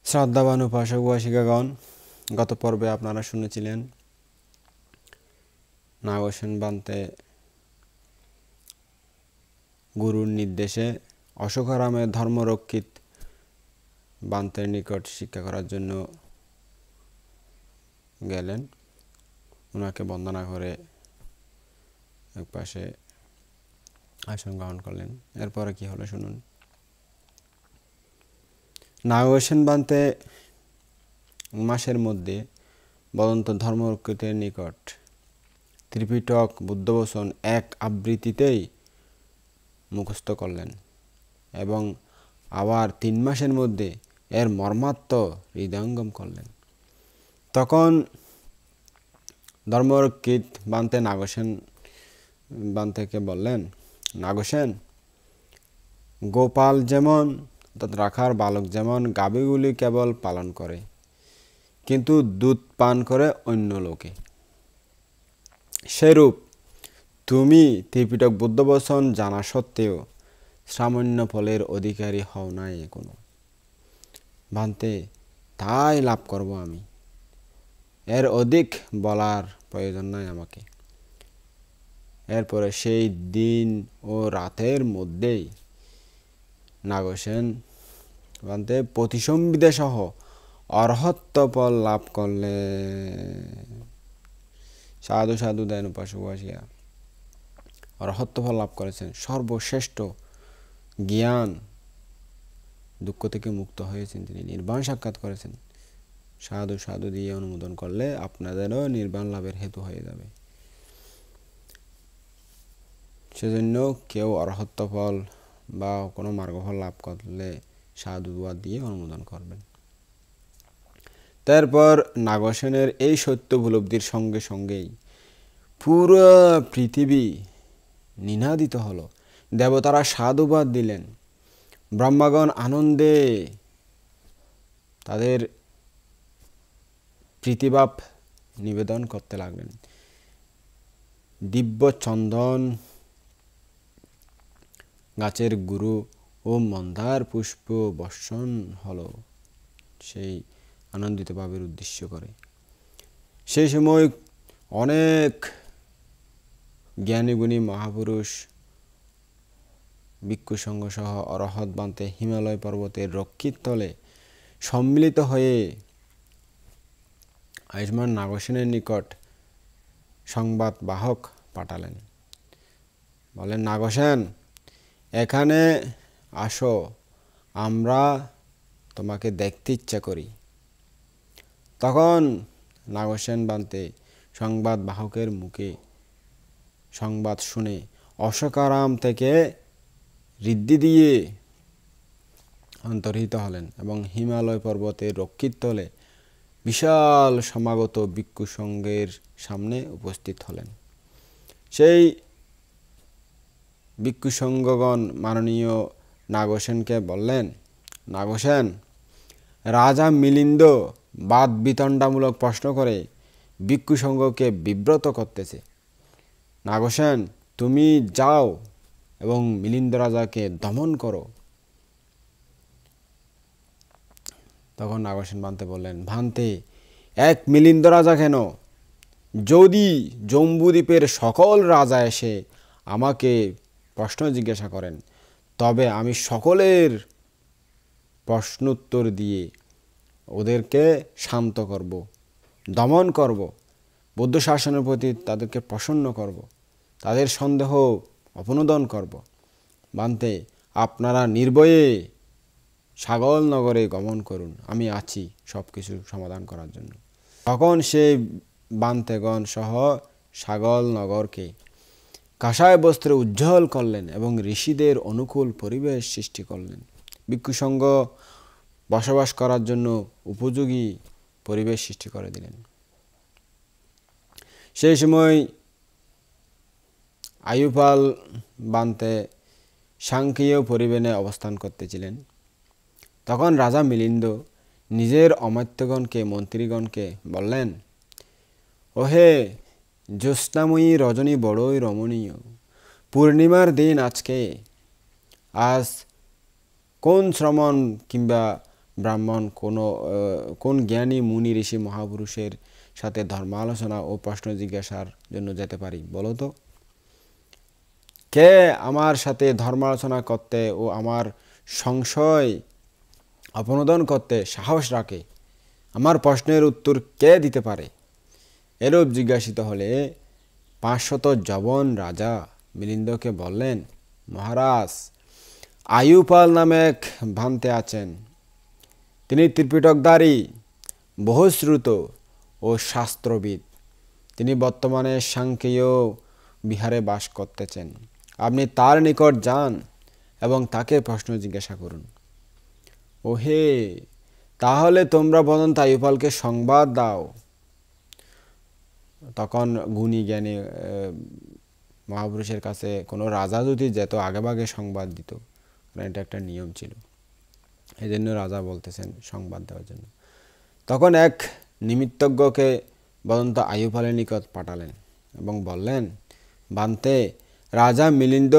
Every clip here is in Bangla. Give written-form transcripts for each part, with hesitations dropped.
শ্রদ্ধাবান উপাসক উপাসিকাগণ, গত পর্বে আপনারা শুনেছিলেন নাগসেন বান্তে গুরুর নির্দেশে অশোকারামের ধর্মরক্ষিত বান্তের নিকট শিক্ষা করার জন্য গেলেন। ওনাকে বন্দনা করে একপাশে আসন গ্রহণ করলেন। এরপরে কি হলো শুনুন। নাগসেন বান্তে মাসের মধ্যে বদন্ত ধর্মরক্ষিতের নিকট ত্রিপিটক বুদ্ধবচন এক আবৃত্তিতেই মুখস্থ করলেন এবং আবার ৩ মাসের মধ্যে এর মর্মার্থ হৃদয়ঙ্গম করলেন। তখন ধর্মরক্ষিত বান্তে নাগসেন বান্তেকে বললেন, নাগসেন, গোপাল যেমন অর্থাৎ রাখার বালক যেমন গাভীগুলি কেবল পালন করে, কিন্তু দুধ পান করে অন্য লোকে, সেরূপ তুমি ত্রিপিটক বুদ্ধবচন জানা সত্ত্বেও সামান্য ফলের অধিকারী হও নাই এখনো। ভান্তে, তাই লাভ করব আমি, এর অধিক বলার প্রয়োজন নাই আমাকে। এরপরে সেই দিন ও রাতের মধ্যেই নাগসেন ভান্তে প্রতিসম্বিদে সহ অরহত্ব ফল লাভ করলে। সাধু সাধু দেন উপাসক উপাসিকা, অরহত্ব ফল লাভ করেছেন, সর্বশ্রেষ্ঠ জ্ঞান, দুঃখ থেকে মুক্ত হয়েছেন, তিনি নির্বাণ সাক্ষাৎ করেছেন। সাধু সাধু দিয়ে অনুমোদন করলে আপনাদেরও নির্বাণ লাভের হেতু হয়ে যাবে। সেজন্য কেউ অরহত্ব ফল বা কোনো মার্গফল লাভ করলে সাধু দুয়া দিয়ে অনুমোদন করবেন। তারপর নাগসেনের এই সত্য উপলব্ধির সঙ্গে সঙ্গেই পুরো পৃথিবী নিনাদিত হলো। দেবতারা সাধুবাদ দিলেন, ব্রহ্মাগণ আনন্দে তাদের প্রীতিভাব নিবেদন করতে লাগলেন। দিব্য চন্দন গাছের গুরু ও মন্দার পুষ্প বর্ষণ হলো সেই আনন্দিত ভাবের উদ্দেশ্য করে। সেই সময় অনেক জ্ঞানীগুণী মহাপুরুষ ভিক্ষু সংঘ সহ অরহৎ বান্তে হিমালয় পর্বতের রক্ষিত তলে সম্মিলিত হয়ে আয়ুষ্মান নাগসেনের নিকট সংবাদ বাহক পাঠালেন। বলেন, নাগসেন, এখানে আসো, আমরা তোমাকে দেখতে ইচ্ছা করি। তখন নাগসেন বান্তে সংবাদ বাহকের মুখে সংবাদ শুনে অশোকারাম থেকে ঋদ্ধি দিয়ে অন্তর্হিত হলেন এবং হিমালয় পর্বতের রক্ষিত তলে বিশাল সমাগত ভিক্ষু সংঘের সামনে উপস্থিত হলেন। সেই ভিক্ষু সংঘগণ মাননীয় নাগসেনকে বললেন, নাগসেন, রাজা মিলিন্দ বাদ বিতণ্ডামূলক প্রশ্ন করে ভিক্ষু সংঘকে বিব্রত করতেছে। নাগসেন, তুমি যাও এবং মিলিন্দ রাজাকে দমন করো। তখন নাগসেন ভান্তে বললেন, ভান্তে, এক মিলিন্দ রাজা কেন? যদি জম্বুদ্বীপের সকল রাজা এসে আমাকে প্রশ্ন জিজ্ঞাসা করেন, তবে আমি সকলের প্রশ্নোত্তর দিয়ে ওদেরকে শান্ত করব, দমন করব, বৌদ্ধ শাসনের প্রতি তাদেরকে প্রসন্ন করব, তাদের সন্দেহ অপনোদন করব। ভান্তে, আপনারা নির্ভয়ে সাগল নগরে গমন করুন, আমি আছি সব কিছু সমাধান করার জন্য। তখন সেই বান্তেগণ সহ সাগল নগরকে কাঁসায় বস্ত্রে উজ্জ্বল করলেন এবং ঋষিদের অনুকূল পরিবেশ সৃষ্টি করলেন। ভিক্ষু সংঘ বসবাস করার জন্য উপযোগী পরিবেশ সৃষ্টি করে দিলেন। সেই সময় আয়ুপাল বান্তে সাংখ্যীয় পরিবেশনে অবস্থান করতেছিলেন। তখন রাজা মিলিন্দ নিজের অমাত্যগণকে, মন্ত্রীগণকে বললেন, ওহে জ্যোৎস্নাময়ী রজনী বড়ই রমণীয়, পূর্ণিমার দিন আজকে, আজ কোন শ্রমণ কিংবা ব্রাহ্মণ কোন জ্ঞানী মুনি ঋষি মহাপুরুষের সাথে ধর্ম আলোচনা ও প্রশ্ন জিজ্ঞাসার জন্য যেতে পারি বলো তো? কে আমার সাথে ধর্ম আলোচনা করতে ও আমার সংশয় অপনোদন করতে সাহস রাখে? আমার প্রশ্নের উত্তর কে দিতে পারে? এরূপ জিজ্ঞাসিত হলে 500 যবন রাজা মিলিন্দকে বললেন, মহারাজ, আয়ুপাল নামে এক ভান্তে আছেন। তিনি ত্রিপিটকধারী, বহুশ্রুত ও শাস্ত্রবিদ। তিনি বর্তমানে সাংকেয় বিহারে বাস করতেছেন। আপনি তার নিকট যান এবং তাকে প্রশ্ন জিজ্ঞাসা করুন। ওহে, তাহলে তোমরা বরং আয়ুপালকে সংবাদ দাও। তখন গুণী জ্ঞানী মহাপুরুষের কাছে কোনো রাজা যদি যেত আগেভাগে সংবাদ দিত, কারণ এটা একটা নিয়ম ছিল। এই জন্য রাজা বলতেছেন সংবাদ দেওয়ার জন্য। তখন এক নিমিত্তজ্ঞকে বদন্ত আয়ুপালের নিকট পাঠালেন এবং বললেন, ভান্তে, রাজা মিলিন্দ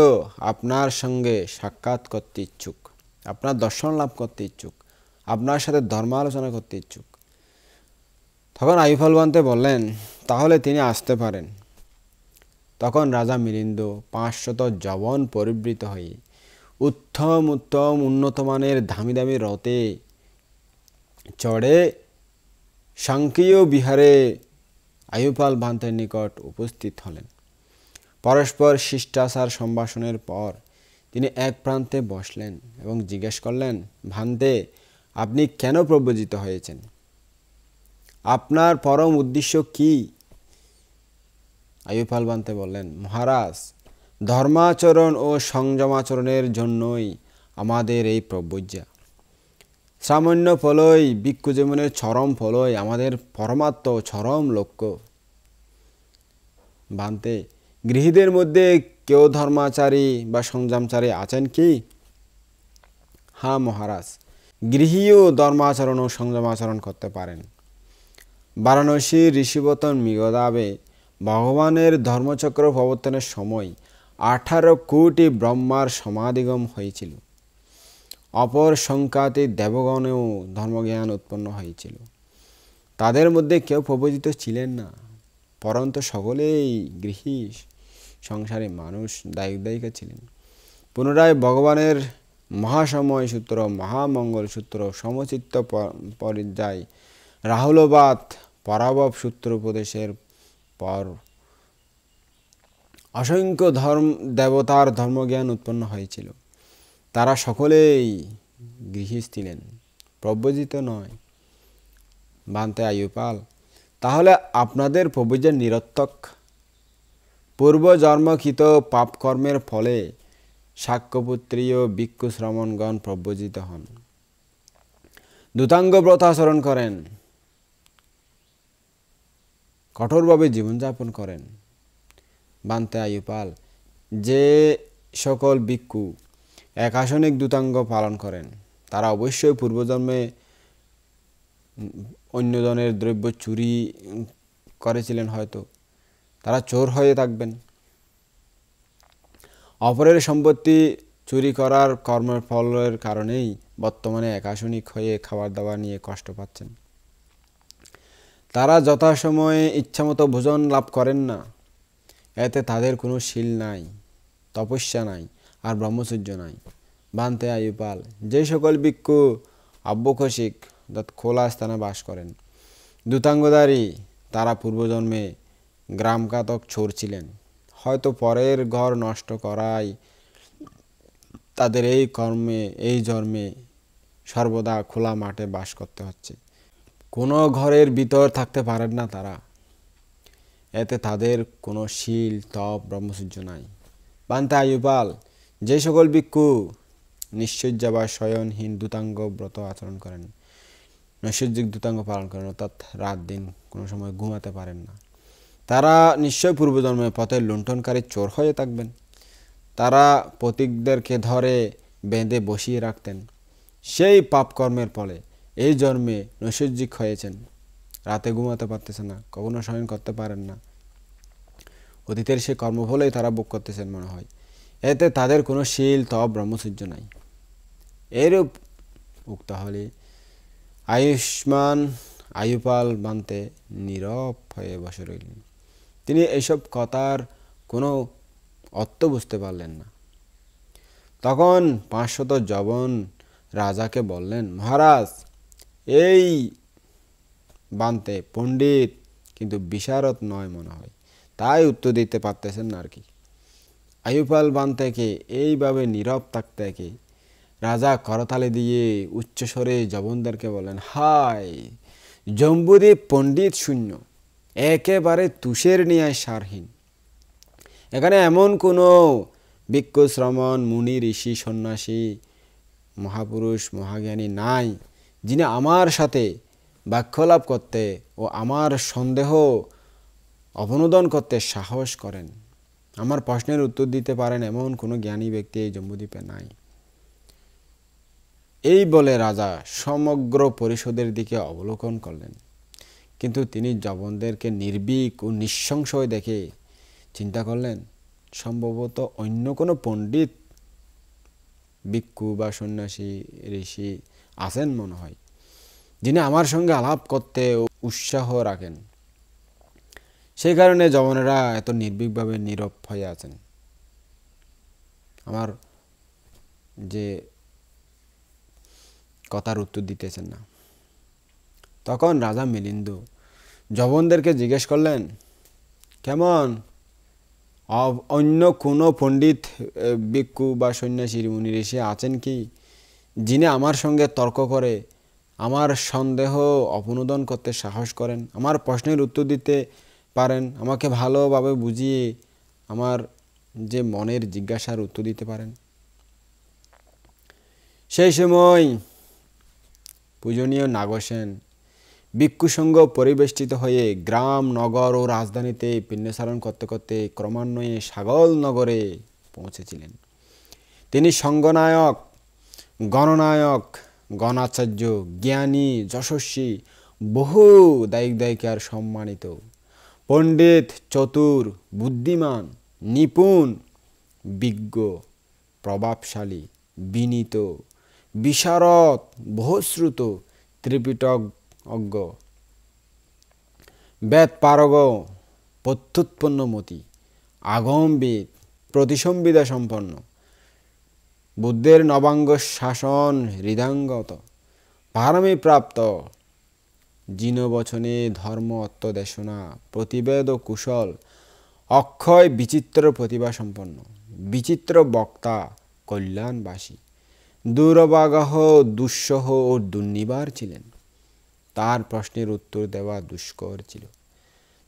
আপনার সঙ্গে সাক্ষাৎ করতে ইচ্ছুক, আপনার দর্শন লাভ করতে ইচ্ছুক, আপনার সাথে ধর্ম আলোচনা করতে ইচ্ছুক। তখন আয়ুপাল ভান্তে বললেন, তাহলে তিনি আসতে পারেন। তখন রাজা মিলিন্দ 500 যবন পরিবৃত হয়ে উত্তম উন্নতমানের দামি দামি রথে চড়ে সাংকেয় বিহারে আয়ুপাল ভান্তের নিকট উপস্থিত হলেন। পরস্পর শিষ্টাচার সম্ভাষণের পর তিনি এক প্রান্তে বসলেন এবং জিজ্ঞেস করলেন, ভান্তে, আপনি কেন প্রব্রজিত হয়েছেন? আপনার পরম উদ্দেশ্য কি? আয়ুপাল ভান্তে বললেন, মহারাজ, ধর্মাচরণ ও সংযমাচরণের জন্যই আমাদের এই প্রব্রজ্যা। সামান্য ফলই ভিক্ষু জীবনের চরম ফলই আমাদের পরমাত্ম চরম লক্ষ্য। ভান্তে, গৃহীদের মধ্যে কেউ ধর্মাচারী বা সংযমচারী আছেন কি? হ্যাঁ মহারাজ, গৃহীও ধর্মাচরণ ও সংযমাচরণ করতে পারেন। বারাণসীর ঋষিবতন মৃগদাবে ভগবানের ধর্মচক্র প্রবর্তনের সময় 18 কোটি ব্রহ্মার সমাধিগম হয়েছিল। অপর সংখ্যাতীত দেবগণেও ধর্মজ্ঞান উৎপন্ন হয়েছিল। তাদের মধ্যে কেউ প্রবর্তিত ছিলেন না, পরন্তু সকলেই গৃহী সংসারী মানুষ, দায়িকা ছিলেন। পুনরায় ভগবানের মহাসময় সূত্র, মহামঙ্গল সূত্র, সমচিত্ত পরিযায়, রাহুলবাদ, পরাভব সূত্র উপদেশের পর অসংখ্য দেবতার ধর্মজ্ঞান উৎপন্ন হয়েছিল। তারা সকলেই গৃহী ছিলেন, প্রব্রজিত নয়। ভান্তে আয়ুপাল, তাহলে আপনাদের প্রব্রজ্যা নিরর্থক। পূর্বজন্মকৃত পাপকর্মের ফলে শাক্যপুত্রীয় ভিক্ষু শ্রমণগণ প্রব্রজিত হন, দূতাঙ্গ ব্রত আচরণ করেন, কঠোরভাবে জীবনযাপন করেন। ভান্তে আয়ুপাল, যে সকল ভিক্ষু একাশনিক দূতাঙ্গ পালন করেন তারা অবশ্যই পূর্বজন্মে অন্যজনের দ্রব্য চুরি করেছিলেন, হয়তো তারা চোর হয়ে থাকবেন। অপরের সম্পত্তি চুরি করার কর্মের ফলের কারণেই বর্তমানে একাশনিক হয়ে খাবার দাবার নিয়ে কষ্ট পাচ্ছেন। তারা যথাসময়ে ইচ্ছামতো ভোজন লাভ করেন না। এতে তাদের কোনো শীল নাই, তপস্যা নাই, আর ব্রহ্মচর্য নাই। ভান্তে আয়ুপাল, যে সকল ভিক্ষু আব্যকশিক খোলা স্থানে বাস করেন, দূতাঙ্গধারী, তারা পূর্বজন্মে গ্রামঘাতক চোর ছিলেন। হয়তো পরের ঘর নষ্ট করায় তাদের এই জন্মে সর্বদা খোলা মাঠে বাস করতে হচ্ছে। কোনো ঘরের ভিতর থাকতে পারেন না তারা। এতে তাদের কোনো শীল, তপ, ব্রহ্মচর্য নাই। ভান্তে আয়ুপাল, যে সকল ভিক্ষু নিশ্চর্যা বা শয়নহীন দূতাঙ্গ ব্রত আচরণ করেন, নৈসর্গিক দূতাঙ্গ পালন করেন, অর্থাৎ রাত দিন কোনো সময় ঘুমাতে পারেন না, তারা নিশ্চয় পূর্বজন্মে পথের লুণ্ঠনকারী চোর হয়ে থাকবেন। তারা পথিকদেরকে ধরে বেঁধে বসিয়ে রাখতেন। সেই পাপকর্মের ফলে এই জন্মে নৈসর্গিক হয়েছেন, রাতে ঘুমাতে পারতেছেন না, কখনো শয়ন করতে পারেন না। অতীতের সে কর্মফলেই তারা ভোগ করতেছেন মনে হয়। এতে তাদের কোনো শীল, তপ, ব্রহ্মচর্য নাই। এরূপ উক্ত হলে আয়ুষ্মান আয়ুপাল বান্তে নীরব হয়ে বসে রইলেন। তিনি এইসব কথার কোনো অর্থ বুঝতে পারলেন না। তখন 500 জবন রাজাকে বললেন, মহারাজ, এই বান্তে পণ্ডিত কিন্তু বিশারদ নয় মনে হয়, তাই উত্তর দিতে পারতেছেন না আর কি। আয়ুপাল বান্তেকে এইভাবে নীরব থাকতে দেখে রাজা করতালি দিয়ে উচ্চস্বরে জবনদেরকে বলেন, হায়, জম্বুদ্বীপ পণ্ডিত শূন্য, একেবারে তুষের ন্যায় সারহীন। এখানে এমন কোনো ভিক্ষু, শ্রমণ, মুনি, ঋষি, সন্ন্যাসী, মহাপুরুষ, মহাজ্ঞানী নাই যিনি আমার সাথে বাক্যলাপ করতে ও আমার সন্দেহ অবনোদন করতে সাহস করেন, আমার প্রশ্নের উত্তর দিতে পারেন এমন কোনো জ্ঞানী ব্যক্তি এই জম্বুদ্বীপে নাই। এই বলে রাজা সমগ্র পরিষদের দিকে অবলোকন করলেন, কিন্তু তিনি জবনদেরকে নির্ভীক ও নিঃশংস দেখে চিন্তা করলেন, সম্ভবত অন্য কোনো পণ্ডিত, ভিক্ষু বা সন্ন্যাসী, ঋষি আছেন মনে হয়, যিনি আমার সঙ্গে আলাপ করতে উৎসাহ রাখেন। সেই কারণে জবনেরা এত নির্ভীকভাবে নীরব হয়ে আছেন, আমার যে কথার উত্তর দিতেছেন না। তখন রাজা মিলিন্দ জবনদেরকে জিজ্ঞেস করলেন, কেমন অন্য কোনো পণ্ডিত, ভিক্ষু বা সন্ন্যাসী, মুনি, ঋষি আছেন কি যিনি আমার সঙ্গে তর্ক করে আমার সন্দেহ অপনোদন করতে সাহস করেন, আমার প্রশ্নের উত্তর দিতে পারেন, আমাকে ভালোভাবে বুঝিয়ে আমার যে মনের জিজ্ঞাসার উত্তর দিতে পারেন? সেই সময় পূজনীয় নাগসেন ভিক্ষুসঙ্গ পরিবেষ্টিত হয়ে গ্রাম, নগর ও রাজধানীতে পিণ্ডসারণ করতে করতে ক্রমান্বয়ে সাগল নগরে পৌঁছেছিলেন। তিনি সঙ্গনায়ক, গণনায়ক, গণাচার্য, জ্ঞানী, যশস্বী, বহু দায়িক দায়িকার সম্মানিত, পণ্ডিত, চতুর, বুদ্ধিমান, নিপুণ, বিজ্ঞ, প্রভাবশালী, বিনীত, বিশারদ, বহুশ্রুত, ত্রিপিটকজ্ঞ, বেদ পারগ, প্রত্যুৎপন্নমতি, আগমবিদ, প্রতিসংবিদা সম্পন্ন, বুদ্ধের নবাঙ্গ শাসন হৃদয়ঙ্গত, পারমিপ্রাপ্ত, জিনবচনে ধর্ম অত্তদেশনা, প্রতিবেদ ও কুশল, অক্ষয় বিচিত্র প্রতিভা সম্পন্ন, বিচিত্র বক্তা, কল্যাণবাসী, দুরবাগাহ, দুঃসহ ও দুর্নিবার ছিলেন। তার প্রশ্নের উত্তর দেওয়া দুষ্কর ছিল,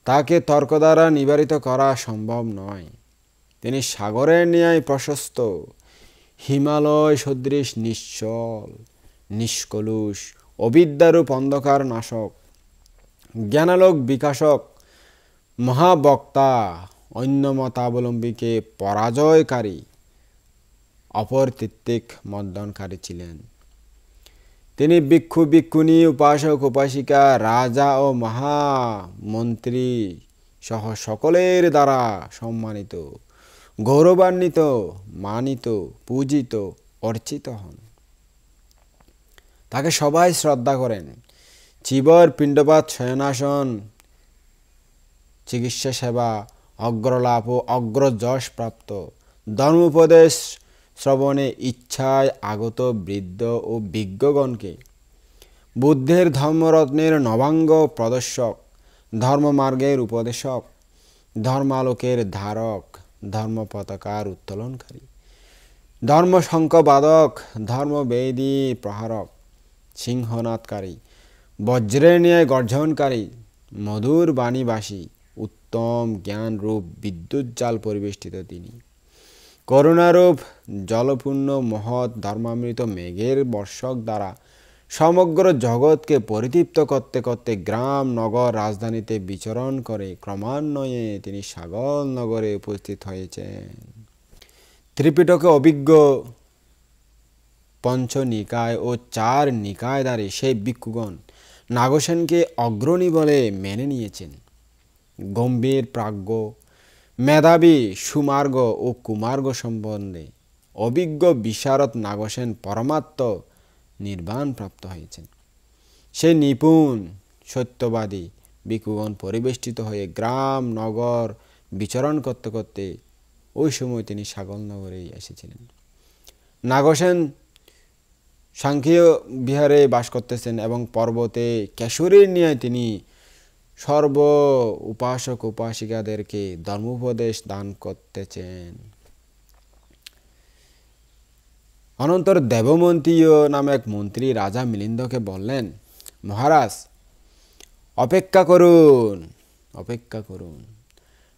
তাকে তর্ক দ্বারা নিবারিত করা সম্ভব নয়। তিনি সাগরের ন্যায় প্রশস্ত, হিমালয় সদৃশ নিশ্চল, নিষ্কলুষ, অবিদ্যারূপ অন্ধকার নাশক, জ্ঞানালোক বিকাশক, মহাবক্তা, অন্য মতাবলম্বীকে পরাজয়কারী, অপরতিত্বিক মর্দনকারী ছিলেন। তিনি ভিক্ষু, ভিক্ষুণী, উপাসক, উপাসিকা, রাজা ও মহামন্ত্রী সহ সকলের দ্বারা সম্মানিত, গৌরবান্বিত, মানিত, পূজিত, অর্চিত হন। তাকে সবাই শ্রদ্ধা করেন। চিবর, পিণ্ডপাত, শয়নাসন, চিকিৎসা সেবা, অগ্রলাভ ও অগ্রযশ প্রাপ্ত, ধর্মোপদেশ শ্রবণে ইচ্ছায় আগত বৃদ্ধ ও বিজ্ঞগণকে, বুদ্ধের ধর্মরত্নের নবাঙ্গ প্রদর্শক, ধর্মমার্গের উপদেশক, ধর্মালোকের ধারক, ধর্ম পতাকার উত্তোলনকারী, ধর্মশঙ্খবাদক, ধর্মবেদী প্রহারক, সিংহনাদকারী, বজ্রের ন্যায় গর্জনকারী, মধুর বাণীবাসী, উত্তম জ্ঞানরূপ বিদ্যুৎ জাল পরিবেষ্টিত তিনি, করুণারূপ জলপূর্ণ মহৎ ধর্মামৃত মেঘের বর্ষক দ্বারা সমগ্র জগৎকে পরিতৃপ্ত করতে করতে গ্রাম, নগর, রাজধানীতে বিচরণ করে ক্রমান্বয়ে তিনি সাগর নগরে উপস্থিত হয়েছেন। ত্রিপিটকে অভিজ্ঞ, পঞ্চনিকায় ও 4 নিকায়ধারী সেই ভিক্ষুগণ নাগসেনকে অগ্রণী বলে মেনে নিয়েছেন। গম্ভীর, প্রাজ্ঞ, মেধাবী, সুমার্গ ও কুমার্গ সম্বন্ধে অভিজ্ঞ বিশারদ নাগসেন পরমাত্ম নির্বাণ প্রাপ্ত হয়েছেন। সেই নিপুণ সত্যবাদী ভিক্ষুগণ পরিবেষ্টিত হয়ে গ্রাম নগর বিচরণ করতে করতে ওই সময় তিনি সাগরনগরে এসেছিলেন। নাগসেন সাংখ্যীয় বিহারে বাস করতেছেন এবং পর্বতে কেশরীর নিয়ে তিনি সর্ব উপাসক উপাসিকাদেরকে ধর্মোপদেশ দান করতেছেন। অনন্তর দেবমন্ত্রীয় নামে এক মন্ত্রী রাজা মিলিন্দকে বললেন, মহারাজ অপেক্ষা করুন, অপেক্ষা করুন।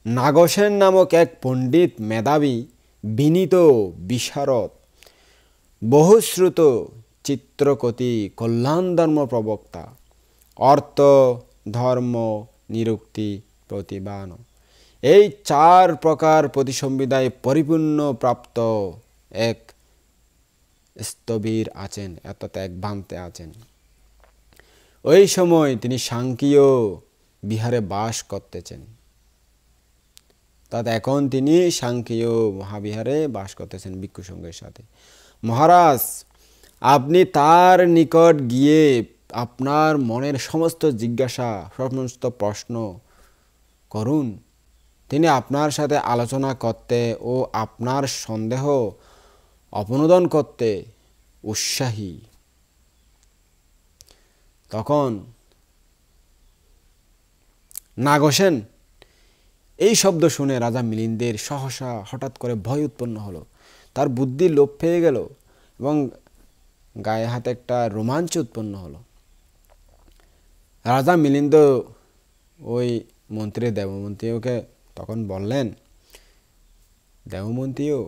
নাগসেন নামক এক পণ্ডিত, মেধাবী, বিনীত, বিশারদ, বহুশ্রুত, চিত্রকতি, কল্যাণ ধর্ম প্রবক্তা, অর্থ ধর্ম নিরুক্তি প্রতিবান, এই 4 প্রকার প্রতিসম্বিদায় পরিপূর্ণ প্রাপ্ত এক স্থবির আছেন, অর্থাৎ এক ভান্তে আছেন। ওই সময় তিনি সাংখ্যীয় বিহারে বাস করতেছেন। অর্থাৎ এখন তিনি সাংখ্যীয় মহাবিহারে বাস করতেছেন ভিক্ষু সঙ্গের সাথে। মহারাজ, আপনি তার নিকট গিয়ে আপনার মনের সমস্ত জিজ্ঞাসা, সমস্ত প্রশ্ন করুন। তিনি আপনার সাথে আলোচনা করতে ও আপনার সন্দেহ অপনোদন করতে উৎসাহী। তখন নাগসেন এই শব্দ শুনে রাজা মিলিন্দের সহসা হঠাৎ করে ভয় উৎপন্ন হলো। তার বুদ্ধি লোপ পেয়ে গেল এবং গায়ে হাতে একটা রোমাঞ্চ উৎপন্ন হলো। রাজা মিলিন্দ ওই মন্ত্রী দেবমন্ত্রীকে তখন বললেন, দেবমন্ত্রীও,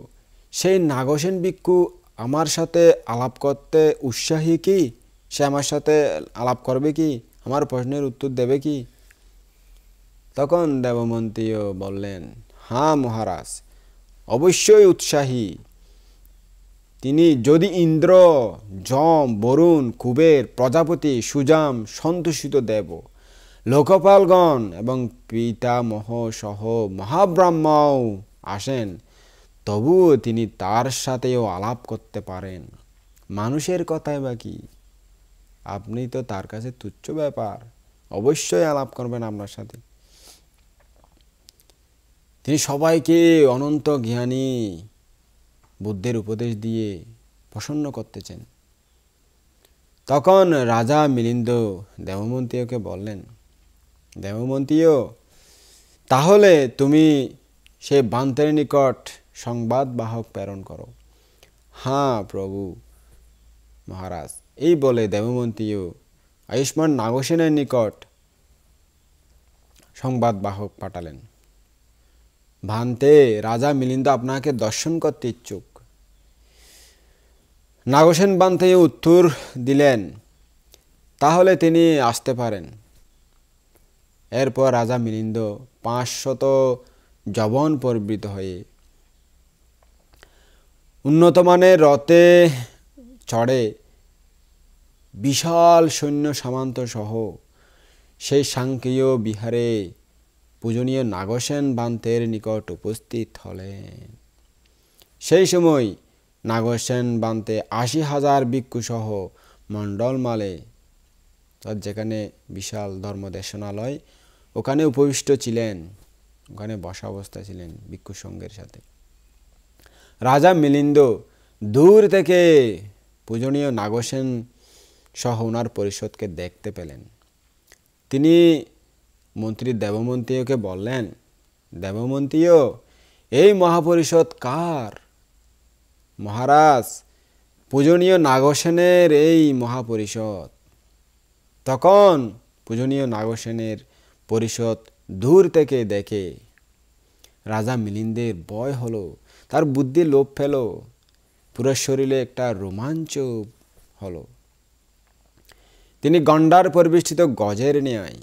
সেই নাগসেন ভিক্ষু আমার সাথে আলাপ করতে উৎসাহী কি? সে আমার সাথে আলাপ করবে কি? আমার প্রশ্নের উত্তর দেবে কি? তখন দেবমন্ত্রীও বললেন, হ্যাঁ মহারাজ, অবশ্যই উৎসাহী। তিনি যদি ইন্দ্র, যম, বরুণ, কুবের, প্রজাপতি, সুজাম, সন্তোষিত দেব, লোকপালগণ এবং পিতামহ সহ মহাব্রহ্মাও আসেন, তবুও তিনি তার সাথেও আলাপ করতে পারেন। মানুষের কথাই বা কি? আপনি তো তার কাছে তুচ্ছ ব্যাপার, অবশ্যই আলাপ করবেন আপনার সাথে। তিনি সবাইকে অনন্ত জ্ঞানী বুদ্ধের উপদেশ দিয়ে প্রসন্ন করতেছেন। তখন রাজা মিলিন্দ দেবমন্ত্রীকে বললেন, দেবমন্ত্রীও, তাহলে তুমি সে বান্তের নিকট সংবাদ বাহক প্রেরণ করো। হ্যাঁ প্রভু মহারাজ। এই বলে দেবমন্ত্রীও আয়ুষ্মান নাগসেনের নিকট সংবাদ বাহক পাঠালেন। ভান্তে, রাজা মিলিন্দ আপনাকে দর্শন করতে ইচ্ছুক। নাগসেন ভান্তে উত্তর দিলেন, তাহলে তিনি আসতে পারেন। এরপর রাজা মিলিন্দ 500 যবন পরিবৃত হয়ে উন্নতমানের রথে চড়ে বিশাল সৈন্য সামন্ত সহ সেই সাংখ্যীয় বিহারে পূজনীয় নাগসেন ভান্তের নিকট উপস্থিত হলেন। সেই সময় নাগসেন ভান্তে 80,000 ভিক্ষু সহ মণ্ডলমালে, যেখানে বিশাল ধর্মদেশনালয়, ওখানে উপবিষ্ট ছিলেন, ওখানে বসা অবস্থায় ছিলেন ভিক্ষু সঙ্গের সাথে। রাজা মিলিন্দ দূর থেকে পূজনীয় নাগসেন সহ ওনার পরিষদকে দেখতে পেলেন। তিনি মন্ত্রী দেবমন্ত্রীকে বললেন, দেবমন্ত্রীও, এই মহাপরিষদ কার? মহারাজ, পূজনীয় নাগসেনের এই মহাপরিষদ। তখন পূজনীয় নাগসেনের পরিষদ দূর থেকে দেখে রাজা মিলিন্দের ভয় হলো, তার বুদ্ধি লোপ পেল, পুরো শরীরে একটা রোমাঞ্চ হলো। তিনি গন্ডার পরিবেষ্টিত গজের ন্যায়,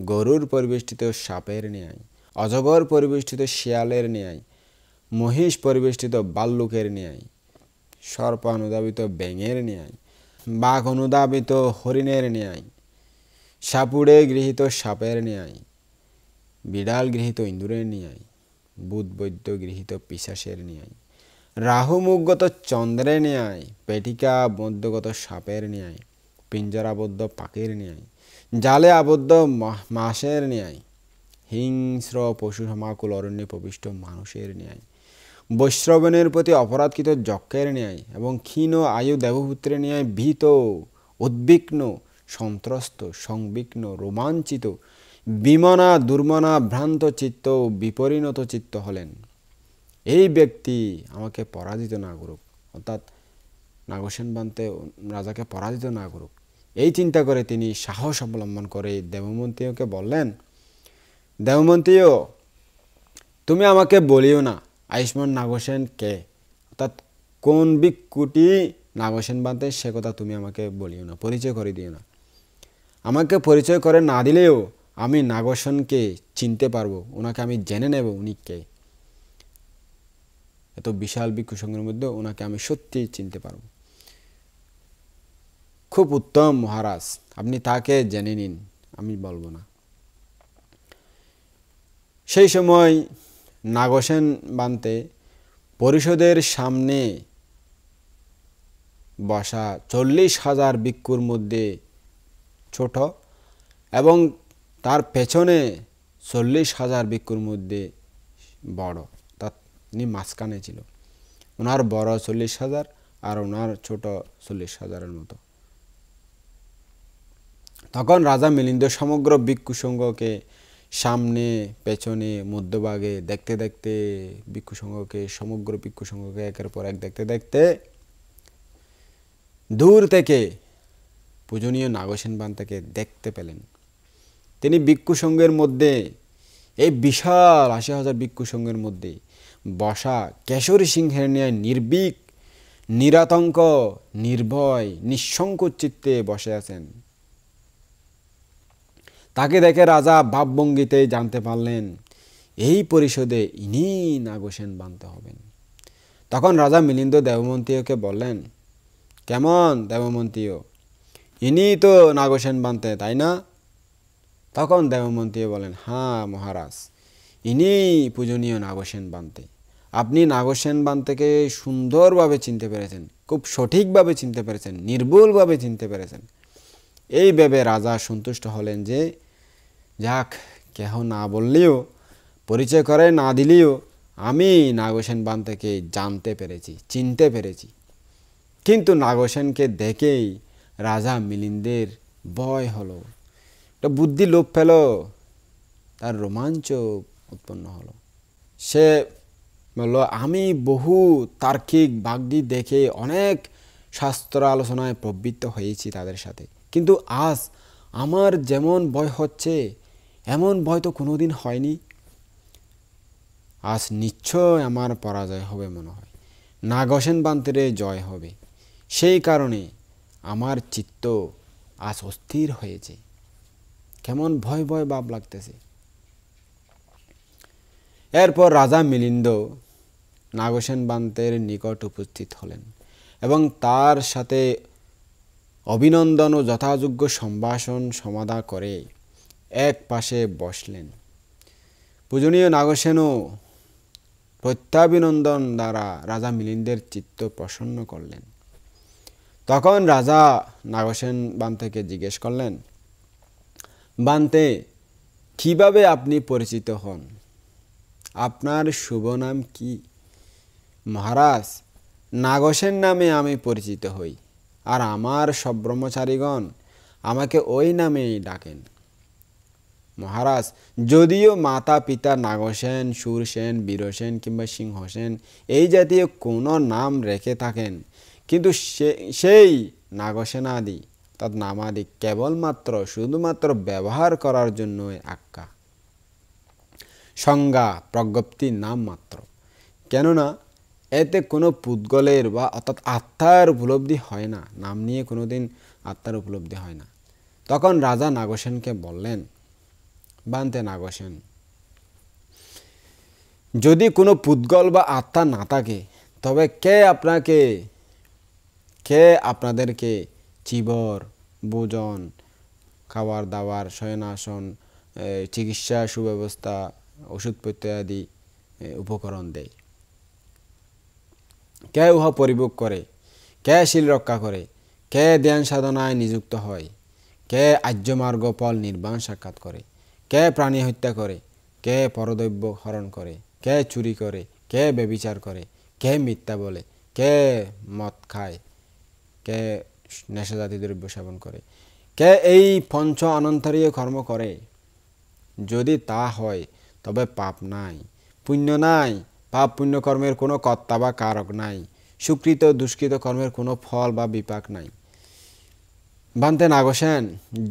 গরুর পরিবেষ্টিত সাপের ন্যায়, অজগর পরিবেষ্টিত শিয়ালের ন্যায়, মহিষ পরিবেষ্টিত ভাল্লুকের ন্যায়, সর্প অনুধাবিত ব্যাঙের ন্যায়, বাঘ অনুধাবিত হরিণের ন্যায়, সাপুড়ে গৃহীত সাপের ন্যায়, বিড়াল গৃহীত ইঁদুরের ন্যায়, বুধবৈদ্য গৃহীত পিশাচের ন্যায়, রাহু মুখগত চন্দ্রের ন্যায়, পেটিকা মধ্যগত সাপের ন্যায়, পিঞ্জরাবদ্ধ পাখির ন্যায়, জালে আবদ্ধ মাছের ন্যায়, হিংস্র পশু সমাকুল অরণ্যে প্রবিষ্ট মানুষের ন্যায়, বৈশ্রবণের প্রতি অপরাধকৃত যক্ষের ন্যায় এবং ক্ষীণ আয়ু দেবপুত্রের ন্যায় ভীত, উদ্বিগ্ন, সন্ত্রস্ত, সংবিগ্ন, রোমাঞ্চিত, বিমনা, দুর্মনা, ভ্রান্ত চিত্ত, বিপরিণত চিত্ত হলেন। এই ব্যক্তি আমাকে পরাজিত না করুক, অর্থাৎ নাগসেন বান্তে রাজাকে পরাজিত না করুক, এই চিন্তা করে তিনি সাহস অবলম্বন করে দেবমন্ত্রীকে বললেন, দেবমন্ত্রীও, তুমি আমাকে বলিও না আয়ুষ্মান নাগসেন কে, অর্থাৎ কোন ভিক্ষুটি নাগসেন বান্তে সে কথা তুমি আমাকে বলিও না, পরিচয় করে দিও না। আমাকে পরিচয় করে না দিলেও আমি নাগসেনকে চিনতে পারবো, ওনাকে আমি জেনে নেব উনি কে। এত বিশাল ভিক্ষু সংঘের মধ্যে ওনাকে আমি সত্যি চিনতে পারবো। খুব উত্তম মহারাজ, আপনি তাকে জেনে নিন, আমি বলবো না। সেই সময় নাগসেন বান্তে পরিষদের সামনে বসা 40,000 ভিক্ষুর মধ্যে ছোট এবং তার পেছনে 40,000 ভিক্ষুর মধ্যে বড়, তা তিনি মাঝখানে ছিল। ওনার বড় 40,000 আর ওনার ছোট 40,000-এর মতো। তখন রাজা মিলিন্দ সমগ্র ভিক্ষু সংঘকে সামনে, পেছনে, মধ্যভাগে দেখতে দেখতে সমগ্র ভিক্ষু সংঘকে একের পর এক দেখতে দেখতে দূর থেকে পূজনীয় নাগসেন বান্তেকে দেখতে পেলেন। তিনি ভিক্ষু সংঘের মধ্যে, এই বিশাল 80,000 ভিক্ষু সংঘের মধ্যে বসা কেশরী সিংহের ন্যায় নির্ভীক, নিরাতঙ্ক, নির্ভয়, নিঃসংকোচ চিত্তে বসে আছেন। তাকে দেখে রাজা ভাবভঙ্গিতে জানতে পারলেন এই পরিষদে ইনি নাগসেন বান্তে হবেন। তখন রাজা মিলিন্দ দেবমন্ত্রীকে বললেন, কেমন দেবমন্ত্রীও, ইনি তো নাগসেন বান্তে, তাই না? তখন দেবমন্ত্রী বলেন, হ্যাঁ মহারাজ, ইনি পূজনীয় নাগসেন বান্তে। আপনি নাগসেন বান্তেকে সুন্দরভাবে চিনতে পেরেছেন, খুব সঠিকভাবে চিনতে পেরেছেন, নির্ভুলভাবে চিনতে পেরেছেন। এই ভেবে রাজা সন্তুষ্ট হলেন যে যাক, কেহ না বললেও, পরিচয় করে না দিলেও আমি নাগসেন বান্তেকে জানতে পেরেছি, চিনতে পেরেছি। কিন্তু নাগসেনকে দেখেই রাজা মিলিন্দের ভয় হলো, একটা বুদ্ধি লোপ পেল, তার রোমাঞ্চ উৎপন্ন হলো। সে বলল, আমি বহু তার্কিক বাগ্দি দেখে অনেক শাস্ত্র আলোচনায় প্রবৃত্ত হয়েছি তাদের সাথে, কিন্তু আজ আমার যেমন ভয় হচ্ছে এমন ভয় তো কোনোদিন হয়নি। আজ নিশ্চয় আমার পরাজয় হবে মনে হয়, নাগসেন বান্তের জয় হবে। সেই কারণে আমার চিত্ত আজ অস্থির হয়েছে, কেমন ভয় ভয় ভাব লাগতেছে। এরপর রাজা মিলিন্দ নাগসেন বান্তের নিকট উপস্থিত হলেন এবং তার সাথে অভিনন্দন ও যথাযোগ্য সম্ভাষণ সমাধা করে এক পাশে বসলেন। পূজনীয় নাগসেনও প্রত্যাভিনন্দন দ্বারা রাজা মিলিন্দের চিত্ত প্রসন্ন করলেন। তখন রাজা নাগসেন বান্তেকে জিজ্ঞেস করলেন, বান্তে, কিভাবে আপনি পরিচিত হন? আপনার শুভ নাম কি? মহারাজ, নাগসেন নামে আমি পরিচিত হই, আর আমার সব ব্রহ্মচারীগণ আমাকে ওই নামেই ডাকেন। মহারাজ, যদিও মাতা পিতা নাগসেন, সুরসেন, বীরসেন কিংবা সিংহসেন এই জাতীয় কোনো নাম রেখে থাকেন, কিন্তু সেই নাগসেনাদি তার নামাদি কেবলমাত্র শুধুমাত্র ব্যবহার করার জন্য আজ্ঞা, সংজ্ঞা, প্রজ্ঞপ্তির নাম মাত্র। কেননা এতে কোনো পুদ্গলের বা অর্থাৎ আত্মার উপলব্ধি হয় না, নাম নিয়ে কোনোদিন আত্মার উপলব্ধি হয় না। তখন রাজা নাগসেনকে বললেন, বান্তে নাগসেন, যদি কোনো পুদ্গল বা আত্মা না থাকে তবে কে আপনাদেরকে চিবর, ভোজন, খাবার দাবার, শয়নাসন, চিকিৎসা সুব্যবস্থা, ওষুধপত্র আদি উপকরণ দেয়? কে উহা পরিভোগ করে? কে শীল রক্ষা করে? কে ধ্যান সাধনায় নিযুক্ত হয়, কে আর্যমার্গ ফল নির্বাণ সাক্ষাৎ করে, কে প্রাণী হত্যা করে, কে পরদ্রব্য হরণ করে, কে চুরি করে, কে ব্যভিচার করে, কে মিথ্যা বলে, কে মদ খায়, কে নেশাজাতীয় দ্রব্য সেবন করে, কে এই পঞ্চ অনন্তরীয় কর্ম করে। যদি তা হয় তবে পাপ নাই, পুণ্য নাই। পাপ পুণ্য কর্মের কোনো কর্তা বা কারক নাই। সুকৃত দুষ্কৃত কর্মের কোনো ফল বা বিপাক নাই। বানতে নাগসেন,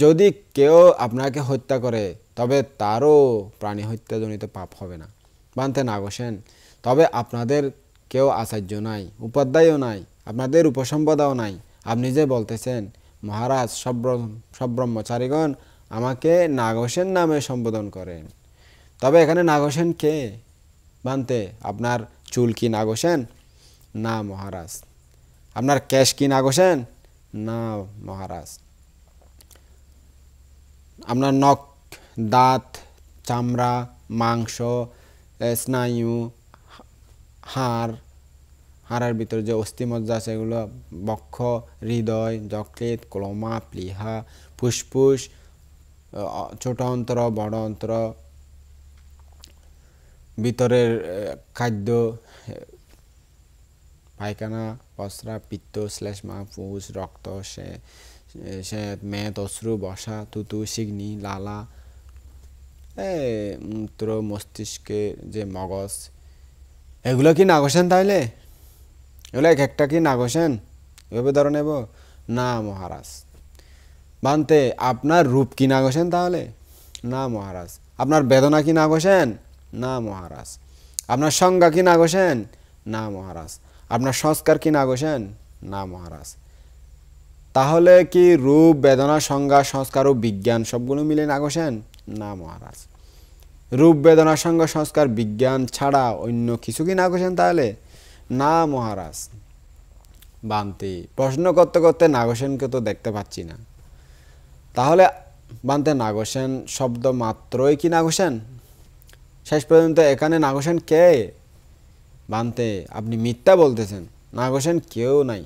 যদি কেউ আপনাকে হত্যা করে তবে তারও প্রাণী হত্যাজনিত পাপ হবে না। বানতে নাগসেন, তবে আপনাদের কেউ আচার্য নাই, উপাধ্যায়ও নাই, আপনাদের উপসম্পদাও নাই। আপনি যে বলতেছেন মহারাজ সব ব্রহ্মচারীগণ আমাকে নাগসেন নামে সম্বোধন করেন, তবে এখানে নাগসেন কে? বানতে আপনার চুল কি নাগসেন? না মহারাজ। আপনার কেশ কি নাগসেন? না মহারাজ। আপনার নখ, দাঁত, চামড়া, মাংস, স্নায়ু, হাড়ের ভিতরে যে অস্থিমজ্জা আছে এগুলো, বক্ষ, হৃদয়, যকৃৎ, ক্লোমা, প্লীহা, ফুসফুস, ছোট অন্তর, বড় অন্তর, ভিতরের খাদ্য, পায়খানা, প্রস্রাব, পিত্ত, শ্লেষ্মা, পুষ, রক্ত, শ্বেত, মেদ, অশ্রু, বসা, তুতু, সিগ্নি, লালা, মূত্র, মস্তিষ্কে যে মগজ, এগুলো কি নাগসেন? তাইলে এগুলো এক একটা কি নাগসেন? এভাবে ধরে নেব? না মহারাজ। বানতে আপনার রূপ কি নাগসেন? তাহলে না মহারাজ। আপনার বেদনা কি নাগসেন? না মহারাজ। আপনার সংজ্ঞা কি নাগসেন? না মহারাজ। আপনার সংস্কার কি নাগসেন? না মহারাজ। তাহলে কি রূপ, বেদনা, সংজ্ঞা, সংস্কার ও বিজ্ঞান সবগুলো মিলে নাগসেন? না মহারাজ। রূপ, বেদনা, সংজ্ঞা, সংস্কার, বিজ্ঞান ছাড়া অন্য কিছু কি নাগসেন? তাহলে না মহারাজ। বান্তি প্রশ্ন করতে করতে নাগসেনকে তো দেখতে পাচ্ছি না। তাহলে বান্তে নাগসেন শব্দ মাত্রই কি নাগসেন? শেষ পর্যন্ত এখানে নাগসেন কে? বান্তে আপনি মিথ্যা বলতেছেন, নাগসেন কেউ নাই।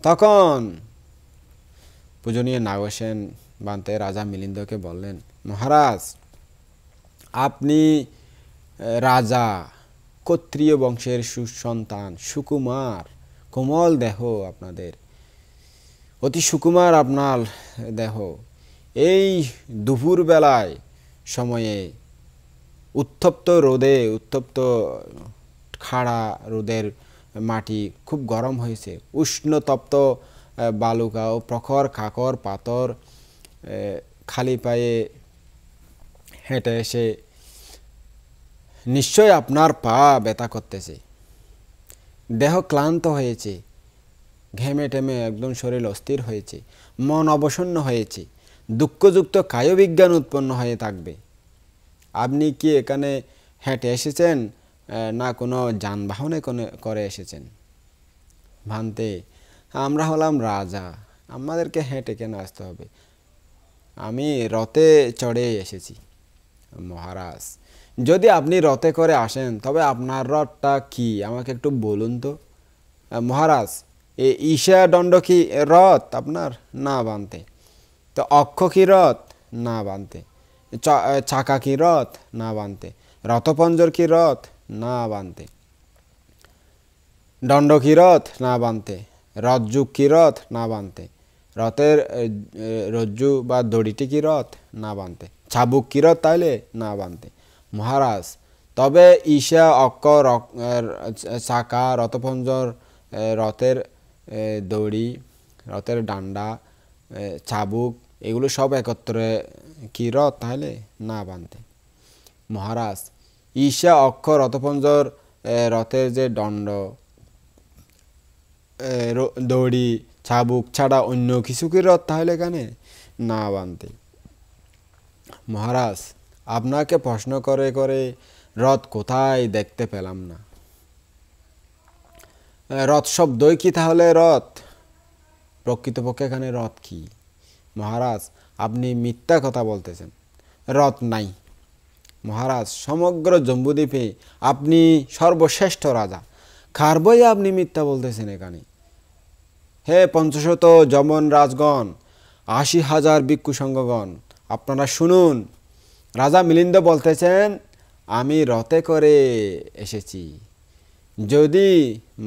তখন পূজনীয় নাগসেন বান্তে রাজা মিলিন্দকে বললেন, মহারাজ আপনি রাজা, ক্ষত্রিয় বংশের সুসন্তান, সুকুমার, কোমল দেহ আপনাদের, অতি সুকুমার আপনার দেহ। এই দুপুর বেলায় সময়ে উত্তপ্ত রোদে, উত্তপ্ত খাড়া রোদের মাটি খুব গরম হয়েছে, উষ্ণতপ্ত বালুকা ও প্রখর কাকর পাথর খালি পায়ে হেঁটে এসে নিশ্চয় আপনার পা ব্যথা করতেছে, দেহ ক্লান্ত হয়েছে, ঘেমে টেমে একদম শরীর অস্থির হয়েছে, মন অবসন্ন হয়েছে, দুঃখযুক্ত কায়বিজ্ঞান উৎপন্ন হয়ে থাকবে। আপনি কি এখানে হেঁটে এসেছেন না কোনো যানবাহনে করে এসেছেন? ভান্তে আমরা হলাম রাজা, আমাদেরকে হেঁটে কেন আসতে হবে? আমি রথে চড়ে এসেছি। মহারাজ যদি আপনি রথে করে আসেন তবে আপনার রথটা কি আমাকে একটু বলুন তো। মহারাজ ঈশা দণ্ড কি রথ আপনার? না বানতে। তো অক্ষ কি রথ? না বানতে। চাকা কি রথ? না বানতে। রথপঞ্জর কি রথ? না বানতে। দণ্ড কি রথ? না বানতে। রজ্জু কি রথ? না বানতে। রথের রজ্জু বা দড়িটি কি রথ? না বানতে। চাবুক কি রথ? তাইলে না বানতে। মহারাজ তবে ঈশা, অক্ষ, চাকা, রথপঞ্জর, রথের দড়ি, রথের ডান্ডা, চাবুক এগুলো সব একত্রে কি রথ? তাহলে না বানতে। মহারাজ ঈশা, অক্ষ, রথপঞ্জর, রথের যে দণ্ড, দড়ি, চাবুক ছাড়া অন্য কিছু কি রথ? তাহলে এখানে না বানতে। মহারাজ আপনাকে প্রশ্ন করে করে রথ কোথায় দেখতে পেলাম না। রথ শব্দই কি তাহলে রথ? প্রকৃতপক্ষে এখানে রথ কি? মহারাজ আপনি মিথ্যা কথা বলতেছেন, রথ নাই। মহারাজ সমগ্র জম্বুদ্বীপে আপনি সর্বশ্রেষ্ঠ রাজা, কার বইয়ে আপনি মিথ্যা বলতেছেন? এখানে হে পঞ্চশত যমন রাজগণ, ৮০,০০০ ভিক্ষু সংঘগণ, আপনারা শুনুন। রাজা মিলিন্দ বলতেছেন, আমি রথে করে এসেছি। যদি